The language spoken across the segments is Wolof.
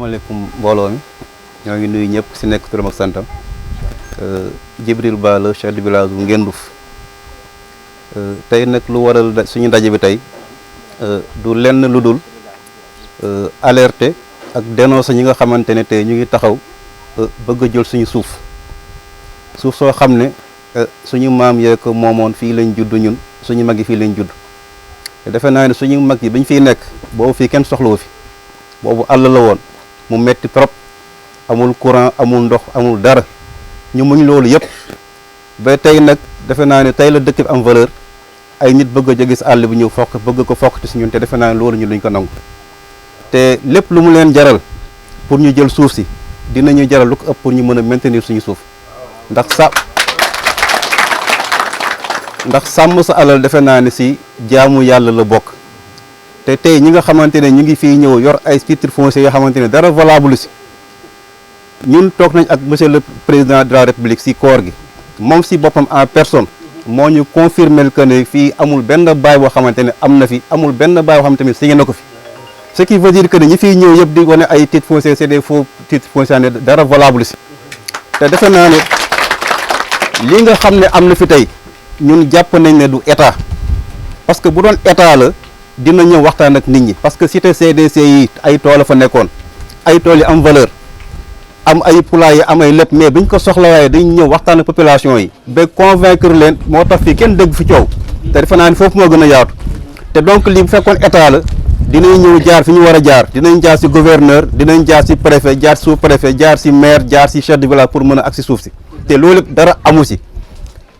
asalaamaaleykum mbooloo mi ñoo ngi nuyu ñëpp si nekk turam ak santam Djibril Ba la chef de village bu Ngendouf tey nag lu waral suñu ndaje bi tey du lenn lu dul alerter ak dénoncer ñi nga xamante ne tey ñu ngi taxaw bëgg a jël suñu suuf soo xam ne suñu maam yee ko moomoon fii lañ judd ñun suñu mag yi fii lañ judd te defe naa ne suñu mag yi biñ fiy nekk boobu fii kenn soxlawu fi boobu àll la woon mu metti trop amul courant amul ndox amul dara ñu muñ loolu yëpp ba tey nag defe naa ne tey la dëkk bi am valeur ay nit bëgg a jóge si àll bi ñëw bëgg ko fokk ci ñun te defe naa ne loolu ñu luñ ko nangu te lépp lu mu leen jaral pour ñu jël suuf si dinañu jaral lu ko ëpp pour ñu mën a maintenir suñu suuf ndax sàmm sa alal defe naa ne si jaamu yàlla la bokk te tey ñi nga xamante ne ñu ngi fii ñëw yor ay titres fonciers yoo xamante ne dara valable si ñun toog nañ ak monsieur le président de la république si koor gi moom si boppam en personne moo ñu confirmer que ne fii amul benn baay boo xamante ne am na fi amul benn baay boo xamante ne signé na ko fi ce qui veut dire que ne ñi fiy ñëw yëpp di wane ay titres fonciers c'est des faux titres fonciers ne dara valable si te defe naa ne li nga xam ne am na fi tey ñun jàpp nañ ne du état parce que bu doon état la dina ñëw waxtaan ak nit ñi parce que cité CDC yi ay tool fa nekkoon ay tool yi am valeur am ay poulailler am ay lépp mais biñ ko soxla waaye dañ ñëw waxtaan ak population yi ba convaincre leen moo tax fii kenn dégg fi coow te defe naa ne foofu moo gën a yaatu te donc lii bu fekkoon état la dinañ ñëw jaar fi ñu war a jaar dinañ jaar si gouverneur dinañ jaar si préfet jaar sous préfet jaar si maire jaar si chef de village pour mën a agsi suuf si te loolu dara amu si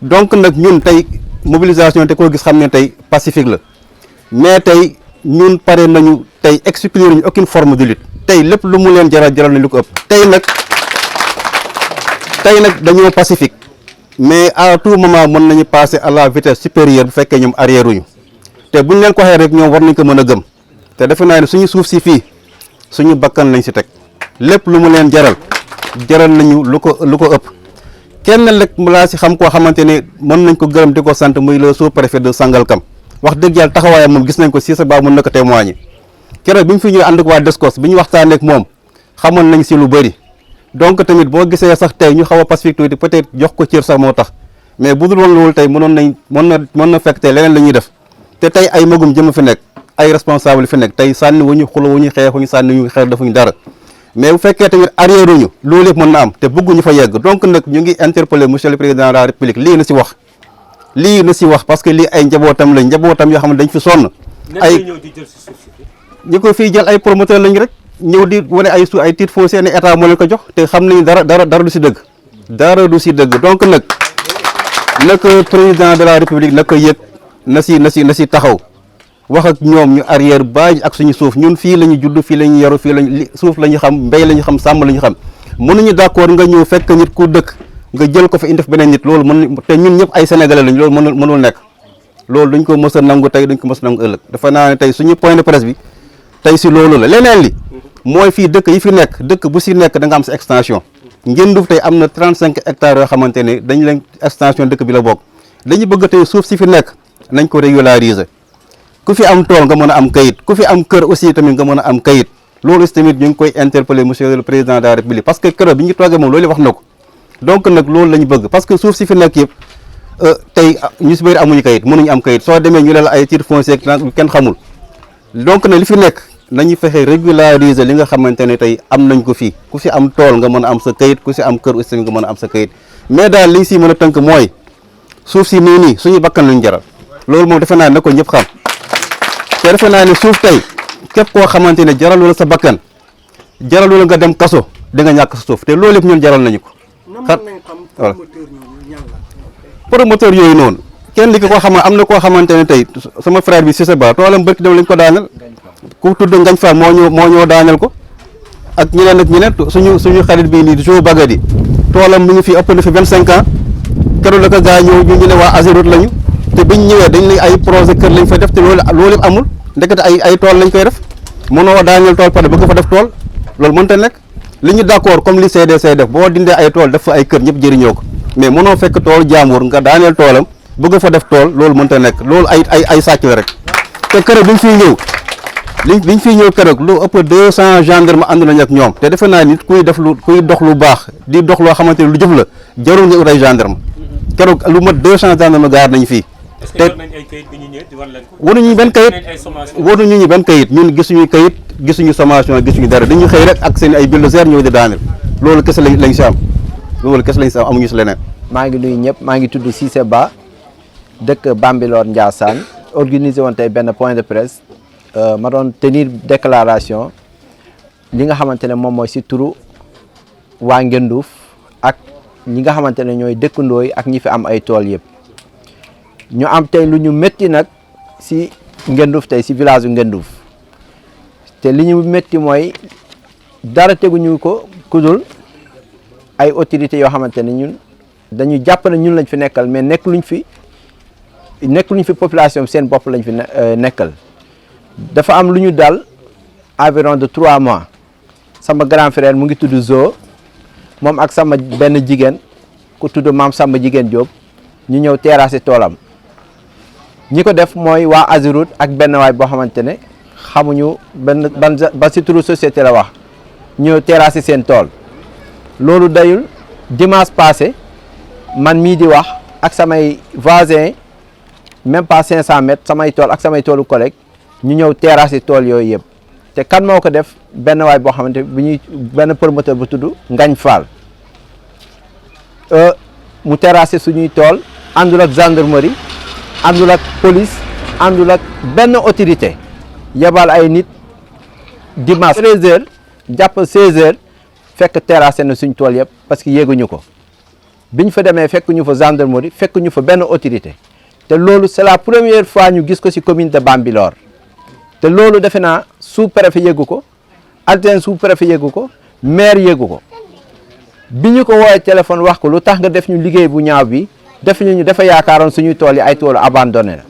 donc nag ñun tey mobilisation te koo gis xam ne tey pacifique la mais tey ñun pare nañu tey exclure ñu aucune forme de lutte tey lépp lu mu leen jaral nañ lu ko ëpp tey nag dañoo pacifique mais à tout moment mën nañu passer à la vitesse supérieure bu fekkee ñoom arrière uñu te buñ leen ko waxee rek ñoom war nañ ko mën a gëm te defe naa ne suñu suuf si fii suñu bakkan lañ si teg lépp lu mu leen jaral nañu lu ko ëpp kenn rek laa si xam koo xamante ne mën nañ ko gërëm di ko sant muy le sous-préfet de Sangalkam wax dëgg yàlla taxawaayam moom gis nañ ko si sa baa mën na ko témoigner keroog bi ñu fi ñëw ànd ak waa Descos bi ñu waxtaanee ak moom xamoon nañ si lu bëri donc tamit boo gisee sax tey ñu xaw a pacifique tuuti peut-être jox ko cër sax moo tax mais bu dul woon loolu tey mën na fekk tey leneen la ñuy def te tey ay magum jëm fi nekk ay responsable fi nekk tey sànni wuñu xula wuñu xeexuñu sànni wuñu xeex defuñu dara mais bu fekkee tamit arrière ñu loolu yëpp mën na am te bëgguñu fa yegg donc nag ñu ngi interpeller monsieur le président de la république lii na si wax parce que lii ay njabootam yoo xam ne dañ fi sonn ay ñi ko fiy jël ay promoteur lañ rek ñëw di wane ay titre foncier ne état moo leen ko jox te xam nañu dara du si dëgg donc nag président de la république na ko yëg na si taxaw wax ak ñoom ñu arrière bàyyi ak suñu suuf ñun fii la ñu judd fii la ñu yaru fii lañu suuf la ñu xam mbéy la ñu xam sàmm la ñu xam mënuñu d'accord nga ñëw fekk nit ku dëkk nga jël ko fa indi def beneen nit loolu te ñun ñëpp ay sénégalais lañ loolu mënul nekk loolu duñ ko mës a nangu tey duñ ko mës a nangu ëllëg dafa naa ne tey suñu point de presse bi tey si loolu la leneen li mooy fii dëkk yi fi nekk dëkk bu si nekk da nga am sa extension Ngendouf tey am na 35 hectares yoo xamante ne dañ leen extension dëkk bi la bokk dañu bëgg tey suuf si fi nekk nañ ko régulariser ku fi am tool nga mën a am kayit ku fi am kër aussi tamit nga mën a am kayit loolu aussi tamit ñu ngi koy interpeller monsieur le président de la république parce que kër bi ñu toogee moom loolu wax na ko donc nag loolu la ñu bëgg parce que suuf si fi nekk yëpp tey ñu si bëri amuñu kayit mënuñu am kayit soo demee ñu ne la ay titre foncier kenn xamul donc nag li fi nekk nañu fexe régulariser li nga xamante ne tey am nañ ko fii ku si am tool nga mën a am sa kayit ku si am kër aussi tamit nga mën a am sa kayit mais daal li si mën a tënk mooy suuf si nii suñu bakkan luñ jaral loolu moom defe naa ne ko ñëpp xam te defe naa ne suuf tey képp koo xamante ne jaralu la sa bakkan jaralu la nga dem kaso di nga ñàkk sa suuf te loolu yëpp ñun jaral nañu ko. voilà promoteur yooyu noonu kenn li ko xam am na koo xamante ne tey sama frère bi Cissé Ba toolam barki dem lañ ko daaneel ku tudd Ngañ Fa moo ñoo daaneel ko ak ñeneen suñu xarit bii nii Jo Bagadi toolam mu ngi fi ëpp na fi 25 ans keroog la ko gaa ñëw ñu ne waa Azerut lañu. te biñ ñëwee dañ ne ay projet kër lañ fa def te loolu yëpp amul ndekete ay tool lañ koy def mënoo daaneel tool pare bëgg fa def tool loolu mënta nekk li ñu d'accord comme li CDC def boo dindee ay tool def fa ay kër ñëpp jëriñoo ko mais mënoo fekk tool jaambur nga daaneel toolam bëgg fa def tool loolu mënta nekk loolu ay sàcc la rek te kër bi ñu fiy ñëw liñ fii ñëw keroog lu ëpp 200 gendarme ànd nañ ak ñoom te defe naa nit kuy dox lu baax di dox loo xamante ne lu jëf la jarul nga ut ay gendarme keroog lu mat 200 gendarme gaar nañ fii. te waruñu benn kayit waruñu ñu benn kayit ñun gisuñu kayit gisuñu sommation gisuñu dara dañu xëy rek ak seen ay bulldozer ñëw di daaneel loolu kese lañ si am loolu kese lañ si am amuñu si leneen. maa ngi nuyu ñëpp maa ngi tudd Cissé Ba dëkk Bambilor Ndiassane organisé woon tey benn point de presse ma doon tenir déclaration li nga xamante ne moom mooy si turu waa Ngendouf ak ñi nga xamante ne ñooy dëkkandoo yi ak ñi fi am ay tool yëpp ñu am tey lu ñu métti nag si Ngendouf tey si village u Ngendouf te li ñu métti mooy dara teguñu ko kudul ay autorités yoo xamante ne ñun dañu jàpp ne ñun lañ fi nekkal mais nekk luñ fi population seen bopp lañ fi nekkal dafa am lu ñu dal environ de 3 mois sama grand frère mu ngi tudd Zo moom ak sama benn jigéen ku tudd maam Samba jigéen Diop ñu ñëw terrasser toolam ñi ko def mooy waa Azurut ak benn waay boo xamante ne xamuñu ba si turu société la wax ñëw terrasser seen tool loolu dayul dimanche passé man mii di wax ak samay voisins même pas 500 mètres samay tool ak samay toolu collègue ñu ñëw terrasser tool yooyu yëpp te kan moo ko def benn waay boo xamante benn promoteur bu tudd Ngañ Fall mu terrasser suñuy tool àndul ak gendarmerie àndul ak police àndul ak benn autorité yebal ay nit dimanche 13h jàpp 16h fekk terrasser na suñ tool yëpp parce que yéeguñu ko biñ fa demee fekk ñu fa gendarmerie fekk ñu fa benn autorité te loolu c'est la première fois ñu gis ko ci commune de Bambilor te loolu defe naa sous-préfet yëgu ko adjoint sous-préfet yëgu ko maire yëgu ko bi ñu ko woowee téléphone wax ko lu tax nga def ñu liggéey bu ñaaw bi def ñu dafa yaakaaroon suñuy tool yi ay toolu abandonné la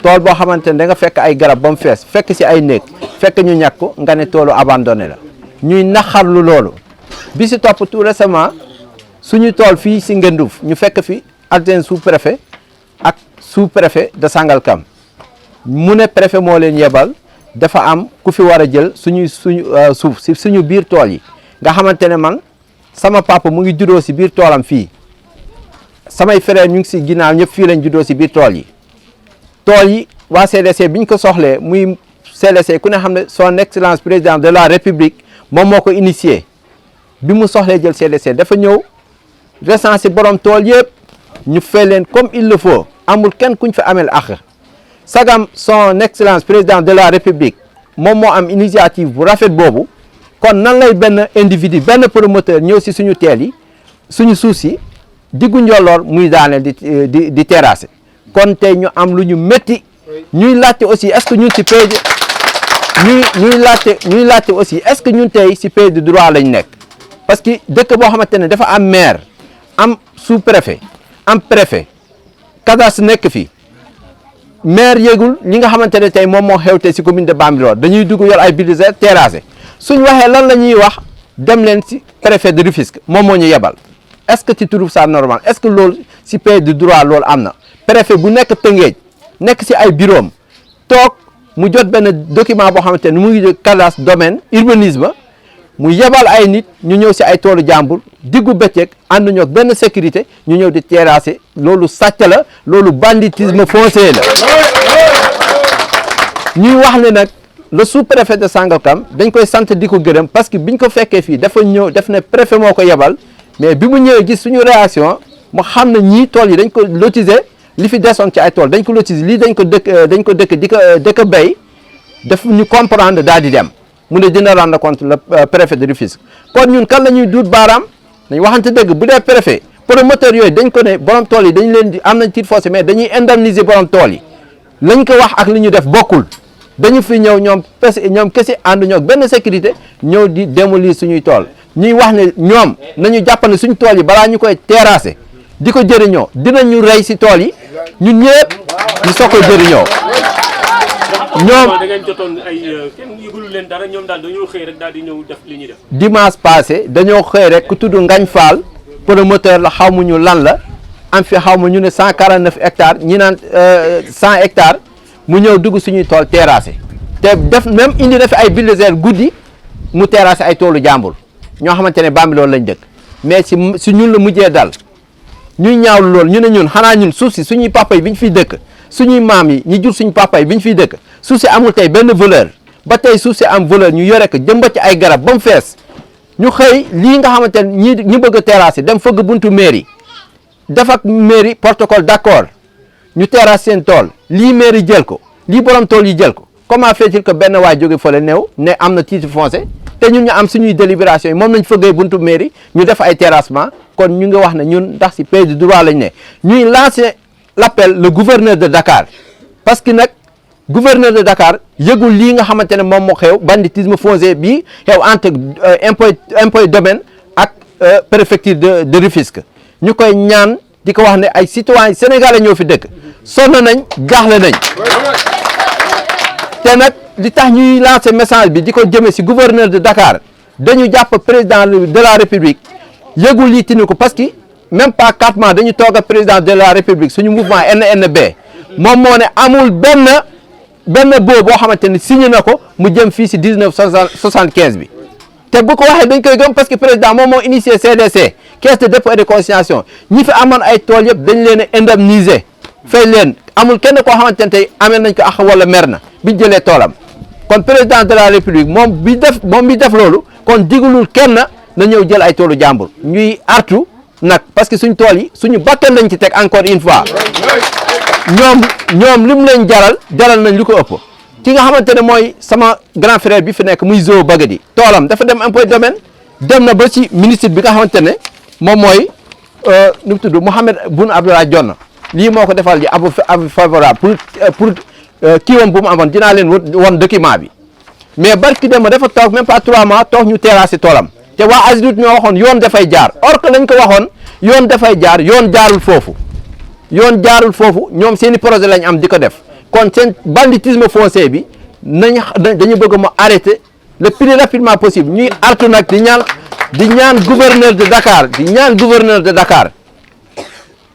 tool boo xamante ne da nga fekk ay garab ba mu fees fekk ci ay néeg fekk ñu ñàkk ko nga ne toolu abandonné la ñuy naxarlu loolu bi ci topp tout récemment suñu tool fii ci Ngendouf ñu fekk fi adjoint sous-préfet ak sous-préfet de Sangalkam mu ne préfet moo leen yebal dafa am ku fi war a jël suñu suuf ci suñu biir tool yi nga xamante ne man sama papa mu ngi juddoo ci biir toolam fii samay frère ñu ngi ci ginnaaw ñëpp fii lañ juddoo ci biir tool yi waa CDC biñ ko soxlee muy CDC ku ne xam ne son excellence président de la république moom moo ko initié bi mu soxlee jël CDC dafa ñëw recenser borom tool yëpp ñu fay leen comme il le faut amul kenn kuñ fa amel ak sagam son excellence président de la république moom moo am initiative bu rafet boobu kon nan lay benn individu benn promoteur ñëw ci suñu teel yi suñu suuf si diggu njolloor muy daaneel di terrasser kon tey ñu am lu ñu métti ñuy laajte aussi est-ce que ñun ci pays ñuy laajte aussi est-ce que ñun tey ci pays de droit lañ nekk parce que dëkk boo xamante ne dafa am maire am sous-préfet am préfet cadastre nekk fi maire yëgul li nga xamante ne tey moom moo xew tey ci commune de Bambilor dañuy dugg yor ay bulldozer terrasser suñ waxee lan la ñuy wax dem leen ci préfet de Rufisque moom moo ñu yebal est-ce que tu trouves ça normal est-ce que loolu ci pays de droit loolu am na préfet bu nekk Tëngéej nekk ci ay bureau am toog mu jot benn document boo xamante ne mu ngi cadastre domaine urbanisme mu yebal ay nit ñu ñëw ci ay toolu jàmbur diggu bëccëg ànd ñoo benn sécurité ñu ñëw di terrasser loolu sàcc la loolu banditisme foncier la ñuy wax ne nag le sous-préfet de Sangalkam dañ koy sant di ko gërëm parce que biñ ko fekkee fii dafa ñëw def ne préfet moo ko yebal mais bi mu ñëwee gis suñu réaction mu xam ne ñii tool yi dañ ko lotiser li fi desoon ci ay tool dañ ko lotiser lii dañ ko dëkk di ko béy daf ñu comprendre daal di dem mu ne dina rendre compte le préfet de Rufisque kon ñun kan la ñuy duut baaraam dañ waxante dëgg bu dee préfet promoteur yooyu dañ ko ne borom tool yi dañ leen di am nañ titre foncier mais dañuy indemniser borom tool yi lañ ko wax ak li ñu def bokkul dañu fi ñëw ñoom kese ànd ñoo benn sécurité ñëw di démolir suñuy tool ñuy wax ne ñoom nañu jàpp ne suñu tool yi balaa ñu koy terrasser di ko jëriñoo dinañu rey ci tool yi ñun ñëpp ñu soog ko jëriñoo. ñoom da ngeen jotoon ay kenn yëgulu leen dara ñoom daal dañoo xëy rek daal di ñëw def li ñuy def. dimanche passé dañoo xëy rek ku tudd Ngañ Fall promoteur la xamuñu lan la am fi xawma ñu ne 149 hectares ñi naan 100 hectares mu ñëw dugg suñuy tool terrassé te def même indi na fi ay bulldozer guddi mu terrassé ay toolu jàmbur ñoo xamante ne Bambilor lañ dëkk mais si ñun la mujjee dal ñuy ñaawlu loolu ñu ne ñun xanaa ñun suuf si suñuy papa yi bi ñu fiy dëkk suñuy maam yi ñi jur suñu papa yi bi ñu fiy dëkk suuf si amul tey benn valeur ba tey suuf si am valeur ñu yore ko jëmbat ci ay garab ba mu fees ñu xëy lii nga xamante ne ñi bëgg a terrasser dem fëgg buntu mairie def ak mairie protocole d'accord ñu terrasser seen tool lii mairie jël ko lii borom tool yi jël ko comment fait-il que benn waay jóge fële néew ne am na titre foncier te ñun ñu am suñuy délibération yi moom nañ fëggee buntu mairie ñu def ay terrassement kon ñu ngi wax ne ñun ndax si pays du droit lañ ne ñuy lancer l'appel le gouverneur de Dakar parce que nag gouverneur de Dakar yëgul lii nga xamante ne moom moo xew banditisme foncier bii xew entre impôt domaine ak préfecture de Rufisque ñu koy ñaan di ko wax ne ay citoyens sénégalais ñoo fi dëkk sonn nañ jaaxle nañ te nag li tax ñuy lancer message bi di ko jëme si gouverneur de Dakar dañu jàpp président de la République yëgul lii tinu ko parce que même pas 4 mois dañu toog ak président de la République suñu mouvement NNB moom moo ne amul benn boo xamante ni signé na ko mu jëm fii si 1975 bi te bu ko waxee dañ koy gëm parce que président moom moo initié CDC caisse de dépôt et de consignation ñi fi amoon ay tool yëpp dañ leen a indemniser fay leen amul kenn koo xamante ne tey amee nañ ko ak wala mer na biñ jëlee toolam kon président de la République moom bi def loolu kon digalul kenn na ñëw jël ay toolu jàmbur ñuy artu nag parce que suñ tool yi suñu bakkan lañ ci teg encore une fois ñoom lim leen jaral nañ lu ko ëpp ki nga xamante ne mooy sama grand frère bi fi nekk muy Zo Bagadi toolam dafa dem impôt domaine dem na ba ci ministre bi nga xamante ne moom mooy nu mu tudd Mohamed Boun Abdallah Dionne lii moo ko defal ji abu favorable pour kiiwam bu mu amoon dinaa leen won document bi mais barki dem dafa toog même pas 3 mois toog ñu terrassé toolam te waa AGEROUTE ñoo waxoon yoon dafay jaar or que lañ ko waxoon yoon dafay jaar yoon jaarul foofu ñoom seeni projet lañ am di ko def kon seen banditisme foncier bi dañu bëgg mu arrêter le plus rapidement possible ñuy artu nag di ñaan gouverneur de Dakar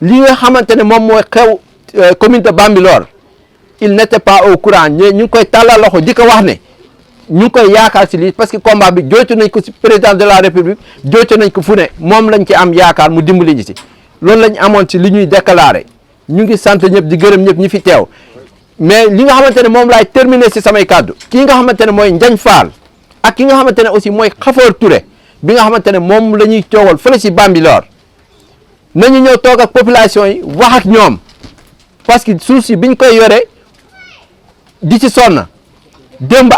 li nga xamante ne moom mooy xew commune de Bambilor il n'était pas au courant ñu ngi koy tàllal loxo di ko wax ne ñu ngi koy yaakaar si lii parce que combat bi jooytu nañ ko si président de la République jooytu nañ ko fu ne moom lañ ci am yaakaar mu dimbali ñu si loolu lañ amoon si li ñuy déclaré ñu ngi sant ñëpp di gërëm ñëpp ñi fi teew mais li nga xamante ne moom laay terminer si samay kàddu kii nga xamante ne mooy Ndiagne Fall ak ki nga xamante ne aussi mooy Khafor Touré bi nga xamante ne moom la ñuy toogal fële si Bambilor nañu ñëw toog ak population yi wax ak ñoom parce que suuf si biñ koy yore di ci sonn démb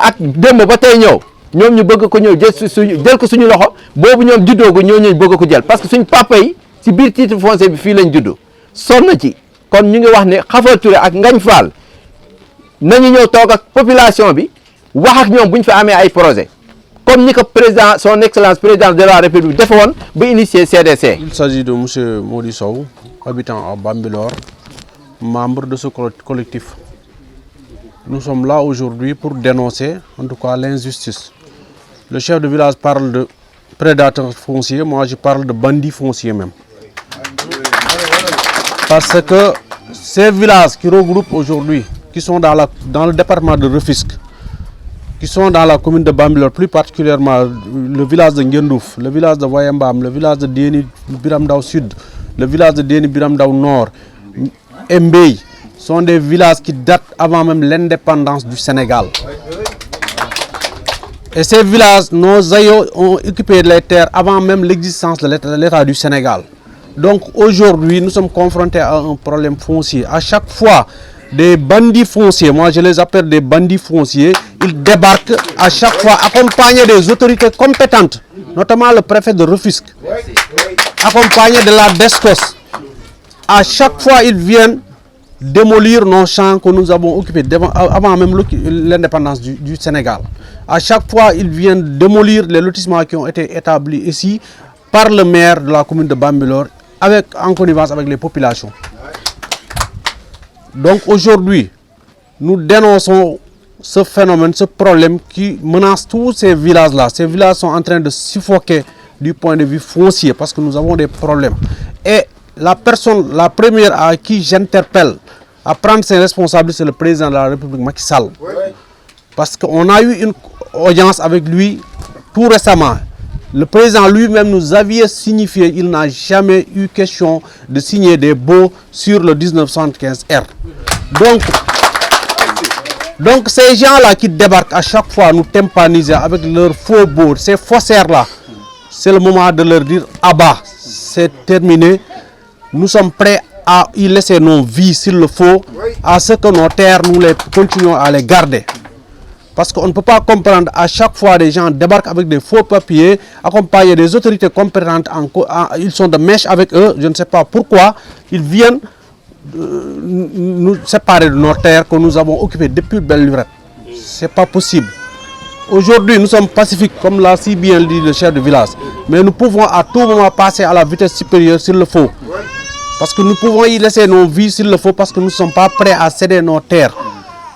ba tey ñëw ñoom ñu bëgg ko ñëw jël ko suñu loxo boobu ñoom juddoogu ñoo ñëw bëgg ko jël parce que suñ papa yi si biir titre foncier bi fii lañ juddu sonn ci kon ñu ngi wax ne Khafor Touré ak Ngagne Fall nañu ñëw toog ak population bi wax ak ñoom bu ñu fa amee ay projet comme ni ko président son excellence président de la République defe woon ba initier CDC. Il s'agit de monsieur Mody Sow, habitant à Bambilor, membre de ce collectif. Nous sommes là aujourd'hui pour dénoncer en tout cas l'injustice. Le chef de village parle de prédateurs fonciers, moi je parle de bandits fonciers même. Parce que ces villages qui regroupent aujourd'hui, qui sont dans le département de Rufisque, qui sont dans la commune de Bambilor, plus particulièrement le village de Ngendouf, le village de Wayambam, le village de Déni Biramdao Sud, le village de Déni Biramdao Nord, et Mbey, sont des villages qui datent avant même l'indépendance du Sénégal. Et ces villages, nos aïeux ont occupé les terres avant même l'existence de l'État du Sénégal. Donc aujourd'hui, nous sommes confrontés à un problème foncier. À chaque fois, des bandits fonciers, moi je les appelle des bandits fonciers, ils débarquent à chaque fois accompagnés des autorités compétentes, notamment le préfet de Rufisque, accompagnés de la DESCOS. À chaque fois, ils viennent démolir nos champs que nous avons occupés avant même l'indépendance du Sénégal. À chaque fois, ils viennent démolir les lotissements qui ont été établis ici par le maire de la commune de Bambilor en connivence avec les populations. Donc aujourd'hui, nous dénonçons ce phénomène, ce problème qui menace tous ces villages-là. Ces villages sont en train de suffoquer du point de vue foncier parce que nous avons des problèmes. Et la première à qui j'interpelle à prendre ses responsabilités, c'est le président de la République, Macky Sall. parce qu'on a eu une audience avec lui tout récemment. Le président lui-même nous avait signifié qu'il n'a jamais eu question de signer des baux sur le 1975R. Donc ces gens-là qui débarquent à chaque fois nous tympaniser avec leurs faux baux, ces faussaires-là, c'est le moment de leur dire « Abba, c'est terminé, nous sommes prêts à y laisser nos vies s'il le faut, à ce que nos terres, nous les continuons à les garder. » Parce qu'on ne peut pas comprendre à chaque fois des gens débarquent avec des faux papiers, accompagnés des autorités compétentes, ils sont de mèche avec eux, je ne sais pas pourquoi, ils viennent nous séparer de nos terres que nous avons occupées depuis belle lurette. Ce n'est pas possible. Aujourd'hui, nous sommes pacifiques, comme l'a si bien dit le chef de village, mais nous pouvons à tout moment passer à la vitesse supérieure s'il le faut. Parce que nous pouvons y laisser nos vies s'il le faut, parce que nous ne sommes pas prêts à céder nos terres.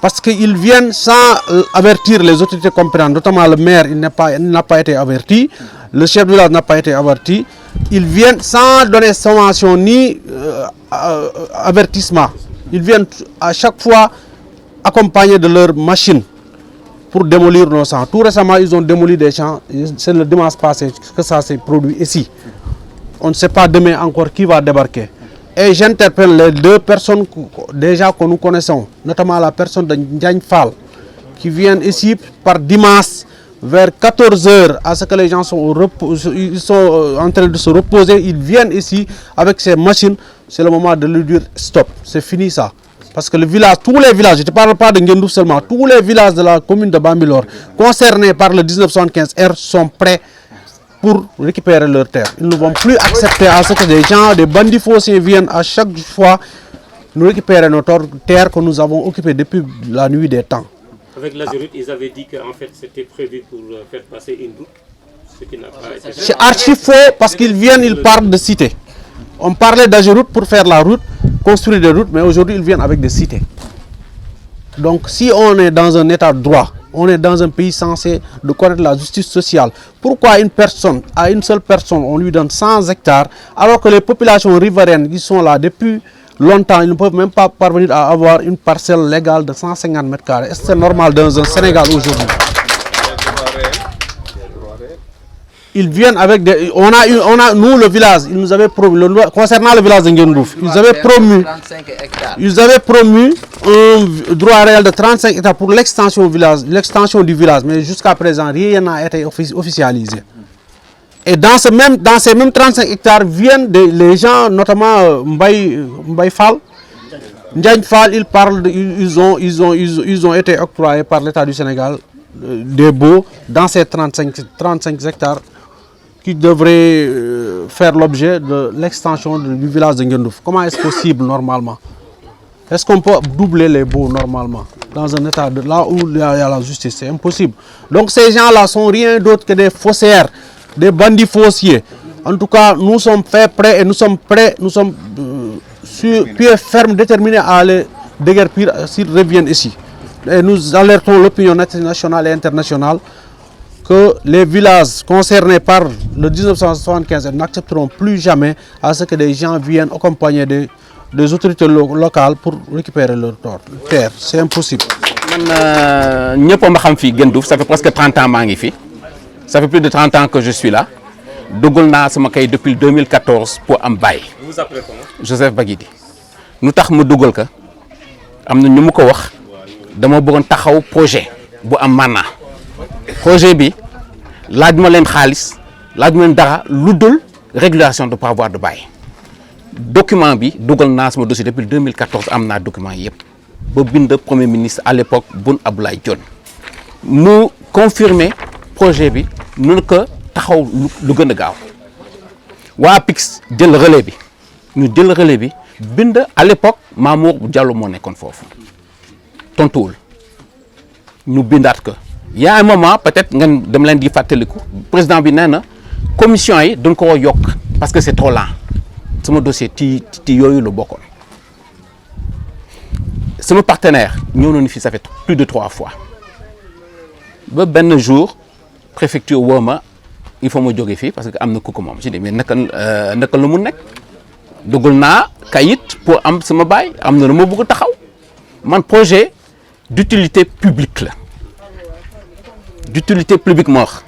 Parce qu'ils viennent sans avertir les autorités compétentes, notamment le maire, il n'a pas été averti, le chef de village n'a pas été averti. Ils viennent sans donner sommation ni avertissement. Ils viennent à chaque fois accompagnés de leurs machines pour démolir nos champs. Tout récemment, ils ont démoli des champs. C'est le dimanche passé que ça s'est produit ici. On ne sait pas demain encore qui va débarquer. Et j'interpelle les deux personnes déjà que nous connaissons, notamment la personne de Ndiagne Fall, qui viennent ici par dimanche vers 14 h, à ce que les gens sont en train de se reposer. Ils viennent ici avec ces machines. C'est le moment de lui dire stop, c'est fini ça. Parce que le village, tous les villages, je ne parle pas de Ngendouf seulement, tous les villages de la commune de Bambilor concernés par le 1975R sont prêts pour récupérer leurs terres. Ils ne vont plus accepter à ce que des gens, des bandits fonciers viennent à chaque fois nous récupérer nos terres que nous avons occupées depuis la nuit des temps. Avec l'Ageroute, ils avaient dit qu'en fait c'était prévu pour faire passer une route, ce qui n'a pas été fait. C'est archi faux parce qu'ils viennent, ils parlent de cité. On parlait d'Ageroute pour faire la route, construire des routes, mais aujourd'hui ils viennent avec des cités. Donc si on est dans un état de droit, on est dans un pays censé de connaître la justice sociale. Pourquoi une personne, à une seule personne, on lui donne 100 hectares, alors que les populations riveraines qui sont là depuis longtemps, ils ne peuvent même pas parvenir à avoir une parcelle légale de 150 mètres carrés. Est-ce que c'est normal dans un Sénégal aujourd'hui? Ils viennent avec des... nous, le village, ils nous avaient promu, concernant le village de Ngendouf, ils avaient promu un droit réel de 35 hectares pour l'extension du village, mais jusqu'à présent, rien n'a été officialisé. Et dans ces mêmes 35 hectares viennent les gens, notamment Mbaye Fall, Ndiagne Fall, ils ont été octroyés par l'État du Sénégal des baux dans ces 35 hectares qui devraient faire l'objet de l'extension du village de Ngendouf. Comment est-ce possible normalement? Est-ce qu'on peut doubler les baux normalement dans un état de là où il y a la justice? C'est impossible. Donc ces gens-là sont rien d'autre que des faussaires, des bandits fonciers. En tout cas, nous sommes prêts et nous sommes sur pied ferme, déterminés à les déguerpir s'ils reviennent ici. Et nous alertons l'opinion nationale et internationale que les villages concernés par le 1975 n'accepteront plus jamais à ce que des gens viennent accompagner des autorités locales pour récupérer leur terre. C'est impossible. Ça fait presque 30 ans que je suis. Ça fait plus de 30 ans que je suis là. Depuis 2014 pour Ambaye. Vous vous appelez comment? Joseph Baguidi. Nous avons dit que nous projet bu am mana projet bi laaj ma len xaliss laaj ma len dara luddul régulation de pouvoir de bail document bi dougal na sama dossier depuis 2014 amna document yépp ba bind premier ministre à l'époque Boun Abdoulaye Dionne mu confirmer projet bi nu ko taxaw lu gëna gaaw wa PIX jël relais bi ñu jël relais bi bind à l'époque Mamour Diallo mo nekkon fofu tontuwul ñu bindaat ko il y a un moment peut-être ngeen dem leen di fàttaliku président bi nee na commission yi duñ ko yokk parce que c'est trop lent sama dossier ti yooyu la bokkoon sama partenaire ñëw nañu fi ça fait plus de 3 fois ba benn jour préfecture woo ma il faut ma jóge fii parce que am na ku ko moom je dis mais naka la mu nekk dugal naa kayit pour am sama baay am na lu ma bëgg taxaw man projet d'utilité publique là. d'utilité publique mort,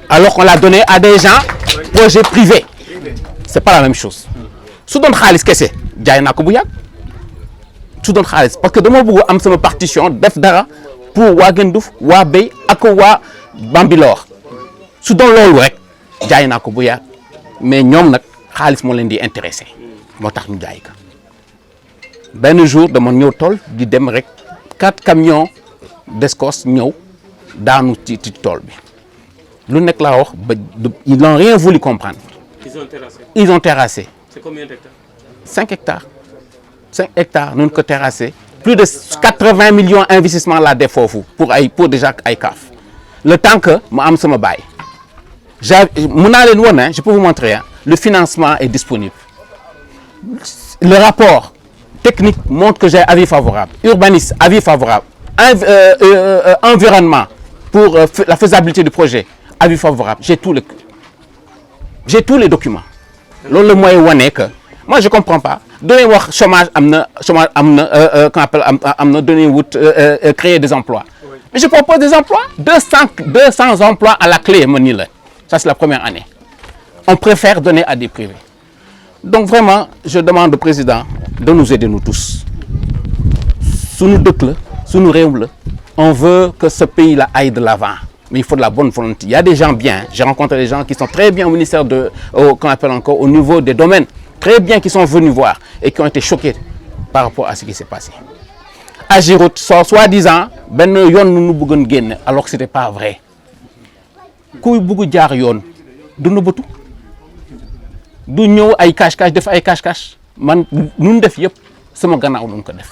alors qu'on l'a donné à des gens, projets privés. C'est pas la même chose. Su doon xaalis kese jaay naa ko bu yàgg su doon xaalis parce que dama bëgg am sama partition def dara pour waa Genduf waa Béy ak waa Bambilor su doon loolu rek jaay naa ko bu yàgg mais ñoom nag xaalis moo leen di intéressé moo tax ñu jaay ko benn jour dama ñëw tool di dem rek 4 camions d'escorte ñëw daanu ci tool bi lu nekk laa wax ba ils n'ont rien voulu comprendre. Ils ont terrassé. C'est combien d'hectares? 5 hectares. 5 hectares, nous avons terrassé. Plus de 80 millions d'investissements là pour déjà ay CAF. Le temps que je suis en bail. Je peux vous montrer, hein, le financement est disponible. Le rapport technique montre que j'ai avis favorable. Urbanisme, avis favorable. Environnement, pour la faisabilité du projet, avis favorable. J'ai tous les documents. Le moyen wane que moi je comprends pas. Donner wax chômage créer des emplois. Mais je propose des emplois, 200 emplois à la clé Manila. Ça c'est la première année. On préfère donner à des privés. Donc vraiment, je demande au président de nous aider nous tous. Sous nous deux, sous nous réunis, on veut que ce pays-là aille de l'avant. Mais il faut de la bonne volonté. Il y a des gens bien. J'ai rencontré des gens qui sont très bien au ministère au niveau des domaines, très bien, qui sont venus voir et qui ont été choqués par rapport à ce qui s'est passé. À Giroud, soi-disant, alors que ce n'était pas vrai. Kuy bugu jaar yoon du nëbbatu du ñëw ay cache-cache def ay cache-cache man nun def yëpp sama gannaaw nun ko def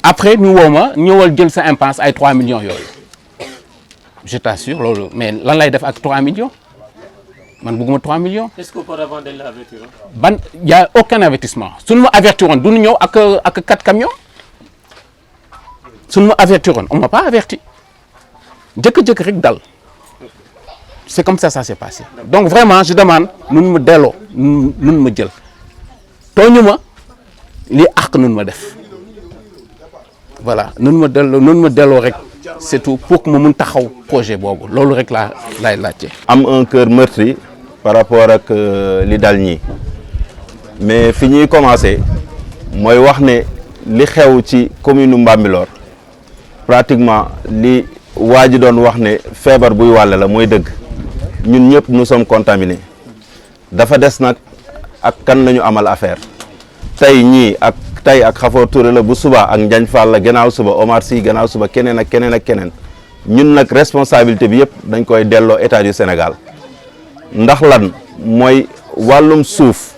après ñu woo ma ñëwal jël sa impense ay 3 millions yooyu je t'assure loolu mais lan lay def ak 3 millions man bëgguma 3 millions. Est-ce qu'auparavant dañ la avertir? Y a aucun avertissement suñu ma avertiroon du ñu ñëw ak 4 camions suñu ma avertiroon on m'a pas averti. Jëkk-jëkk rek dal c'est comme ça s'est passé donc vraiment je demande nun ma delloo nun ma jël tooñu ma lii àq nun ma def voilà nun ma delloo rek c'est tout pour que ma mun taxaw projet boobu loolu rek laay laajte. am un cœur meurtri par rapport ak li dal ñii mais fi ñuy commencer mooy wax ne li xew ci commune Mbambilor pratiquement li waa ji doon wax ne feebar buy wàlle la mooy dëgg ñun ñëpp nous sommes contaminés dafa des nag ak kan nañu amal affaire tey ñii ak tey ak Khafor Touré la bu suba ak Ndiagne Fall la gannaaw suba Omar Sy gannaaw suba keneen ak keneen ñun nag responsabilité bi yëpp dañ koy delloo état du Sénégal ndax lan mooy wàllum suuf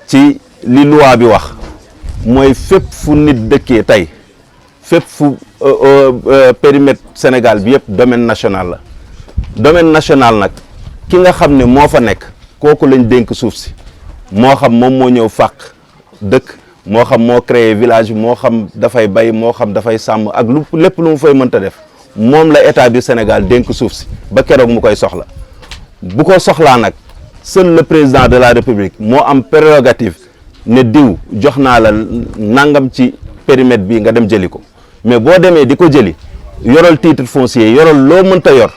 ci li loi bi wax mooy fépp fu nit dëkkee tey fépp fu périmètre Sénégal bi yëpp domaine national nag ki nga xam ne moo fa nekk kooku lañ dénk suuf si moo xam moom moo ñëw fàq dëkk moo xam moo créé village moo xam dafay bay moo xam dafay sàmm ak lépp lu mu fay mënta def moom la état du Sénégal dénk suuf si ba keroog mu koy soxla bu ko soxlaa nag seul le président de la République moo am prérogative ne diw jox naa la nangam ci périmètre bi nga dem jëli ko mais boo demee di ko jëli yoral titre foncier yoral loo mënta yor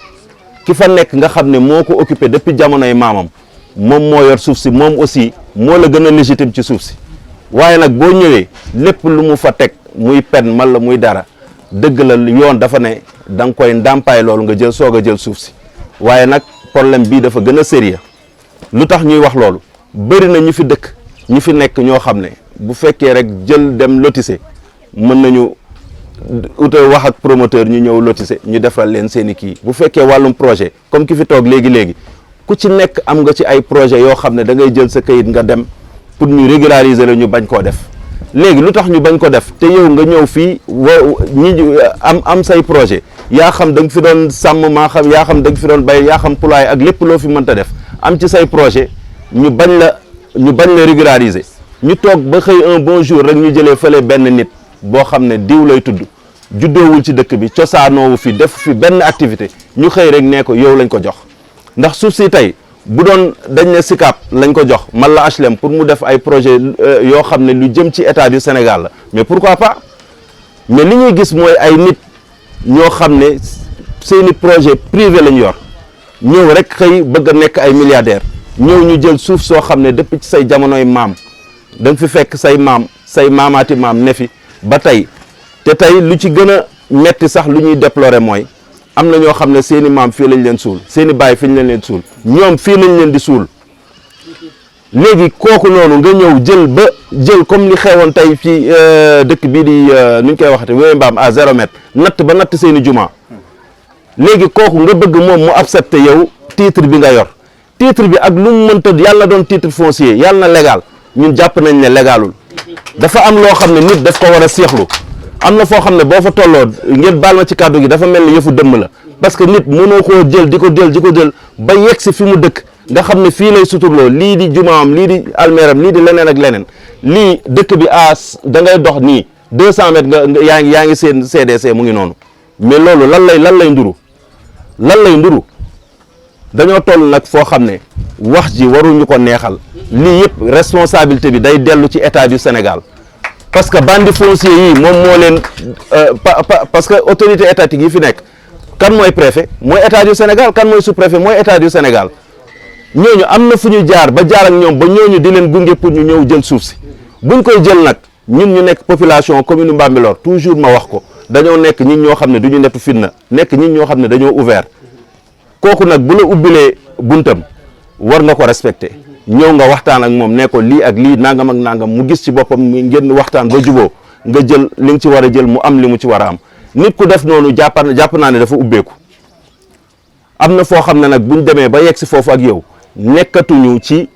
ki fa nekk nga xam ne moo ko occupé depuis jamonoy maamam moom moo yor suuf si moom aussi moo la gën a légitime ci suuf si waaye nag boo ñëwee lépp lu mu fa teg muy pen man la muy dara dëgg la yoon dafa ne da nga koy ndàmpaay loolu nga jël soog a jël suuf si waaye nag problème bii dafa gën a sérieux lu tax ñuy wax loolu bëri na ñu fi dëkk ñu fi nekk ñoo xam ne bu fekkee rek jël dem lotissé mën nañu ute wax ak promoteur ñu ñëw lotissé ñu defal leen seen i kii bu fekkee wàllum projet comme ki fi toog léegi ku ci nekk am nga ci ay projet yoo xam ne da ngay jël sa kayit nga dem pour ñu régulariser la ñu bañ koo def léegi lu tax ñu bañ ko def te yow nga ñëw fii ñi am say projet yaa xam da nga fi doon sàmm maa xam yaa xam da nga fi doon bay yaa xam poulailler ak lépp loo fi mënta def am ci say projet ñu bañ la régulariser ñu toog ba xëy un bon jour rek ñu jëlee fële benn nit boo xam ne diw lay tudd juddoowul ci dëkk bi cosaanoowu fi def fi benn activité ñu xëy rek nee ko yow lañ ko jox ndax suuf si tey bu doon dañ ne SICAP lañ ko jox man la HLM pour mu def ay projet yoo xam ne lu jëm ci état du Sénégal la mais pourquoi pas mais li ñuy gis mooy ay nit ñoo xam ne seeni projet privé lañ yor ñëw rek xëy bëgg a nekk ay milliardaire ñëw ñu jël suuf soo xam ne depuis ci say jamonoy maam da nga fi fekk say maam say maamaati maam ne fi ba tey te tey lu ci gën a metti sax lu ñuy déplorer mooy am na ñoo xam ne seeni maam fii lañ leen suul seeni baay fi ñu leen suul ñoom fii lañ leen di suul léegi kooku noonu nga ñëw jël comme li xewoon tey ci dëkk bii di nu ñu koy waxate wéy mbaam à 0 mètre natt ba natt seeni juma léegi kooku nga bëgg moom mu accepté yow titre bi nga yor titre bi ak lu mu mënta yàlla doon titre foncier yàlla na légal ñun jàpp nañ ne légalul dafa am loo xam ne nit daf ko war a seexlu am na foo xam ne boo fa tolloo ngeen baal ma ci kàddu gi dafa mel ni yëfu dëmm la parce que nit mënoo koo jël di ko jël ba yegg si fi mu dëkk nga xam ne fii lay suturloo lii di jumaam lii di almeeram lii di leneen ak leneen lii dëkk bi da ngay dox nii 200 mètres nga yaa ngi seen CDC mu ngi noonu mais loolu lan lay nduru dañoo toll nag foo xam ne wax ji waruñu ko neexal lii yëpp responsabilité bi day dellu ci état du Sénégal parce que bandi foncier yi moom moo leen parce que autorité étatique yi fi nekk kan mooy préfet mooy état du Sénégal kan mooy sous-préfet mooy état du Sénégal ñooñu am na fu ñu jaar ba jaar ak ñoom ba ñooñu di leen gunge pour ñu ñëw jël suuf si buñ koy jël nag ñun ñu nekk population commune Bambilor toujours ma wax ko dañoo nekk ñit ñoo xam ne du ñu nettu fitna nekk ñit ñoo xam ne dañoo ouvert kooku nag bu la ubbilee buntam war nga ko respecté ñëw nga waxtaan ak moom ne ko lii ak lii nangam ak nangam mu gis ci boppam ngeen waxtaan ba juboo nga jël li nga ci war a jël mu am li mu ci war a am nit ku def noonu jàpp naa ne dafa ubbeeku am na foo xam ne nag buñ demee ba yegg si foofu ak yow nekkatuñu ci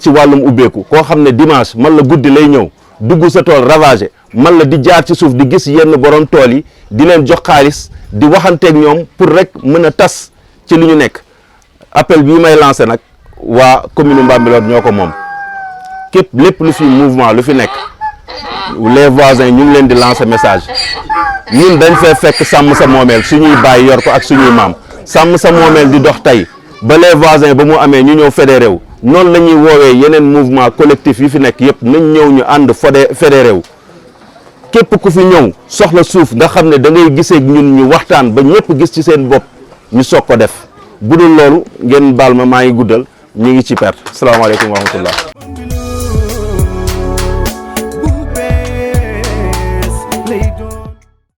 ci wàllum ubbeeku koo xam ne dimanche man la guddi lay ñëw dugg sa tool ravagé man la di jaar ci suuf di gis yenn borom tool yi di leen jox xaalis di waxanteeg ñoom pour rek mën a tas ci li ñu nekk appel bii may lancé nag waa commune Bambilor ñoo ko moom képp lépp lu fi mouvement lu fi nekk les voisins ñu ngi leen di lancer message ñun dañ fee fekk sàmm sa moomeel suñuy baay yor ko ak suñuy maam sàmm sa moomeel di dox tey ba les voisins ba mu amee ñu ñëw fédéré wu noonu la ñuy woowee yeneen mouvement collectif yi fi nekk yëpp nañ ñëw ñu ànd fédéré wu képp ku fi ñëw soxla suuf nga xam ne da ngay gisee ñun ñu waxtaan ba ñëpp gis ci seen bopp ñu soog ko def bu dul loolu ngeen baal ma maa ngi guddal ñu ngi ci perte salaamaaleykum wa rahmatullah